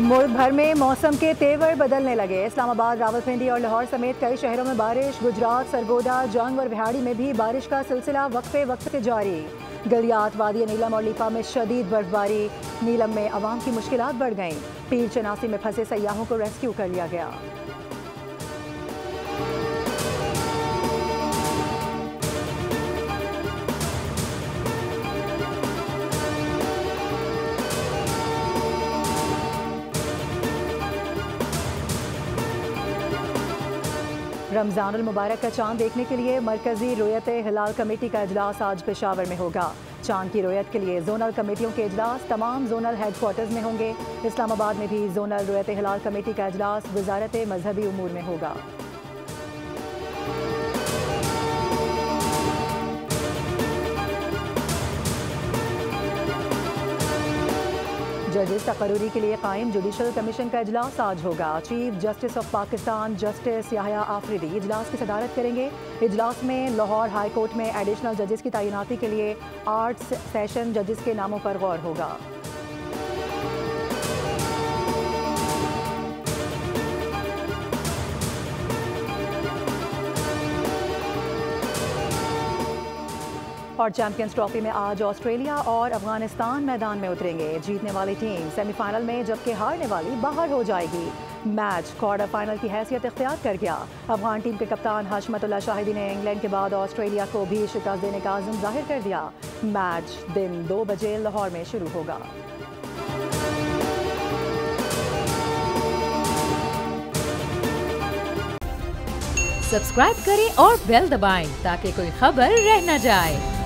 मुल्क भर में मौसम के तेवर बदलने लगे। इस्लामाबाद, रावलपिंडी और लाहौर समेत कई शहरों में बारिश। गुजरात, सरगोदा, जंग और बिहाड़ी में भी बारिश का सिलसिला वक्फे वक्त से जारी। गलियात, वादी नीलम और लीपा में शदीद बर्फबारी। नीलम में अवाम की मुश्किलात बढ़ गईं। पीर चनासी में फंसे सयाहों को रेस्क्यू कर लिया गया। रमज़ानुल मुबारक का चांद देखने के लिए मरकजी रुयत हिलाल कमेटी का इजलास आज पेशावर में होगा। चांद की रुयत के लिए जोनल कमेटियों के इजलास तमाम जोनल हेडक्वार्टर्स में होंगे। इस्लामाबाद में भी जोनल रुयत हिलाल कमेटी का इजलास वजारत मजहबी उमूर में होगा। जजेस तकर्री के लिए कायम जुडिशल कमीशन का इजलास आज होगा। Chief justice of Pakistan justice Yahya Afridi इजलास की सदारत करेंगे। इजलास में लाहौर हाई कोर्ट में एडिशनल जजेस की तैनाती के लिए 8 सेशन जजेस के नामों पर गौर होगा। और चैंपियंस ट्रॉफी में आज ऑस्ट्रेलिया और अफगानिस्तान मैदान में उतरेंगे। जीतने वाली टीम सेमीफाइनल में जबकि हारने वाली बाहर हो जाएगी। मैच क्वार्टर फाइनल की हैसियत इख्तियार कर गया। अफगान टीम के कप्तान हशमतुल्लाह शाहिदी ने इंग्लैंड के बाद ऑस्ट्रेलिया को भी शिकस्त देने का अज़्म जाहिर कर दिया। मैच दिन 2 बजे लाहौर में शुरू होगा। सब्सक्राइब करें और बेल दबाएं ताकि कोई खबर रह न जाए।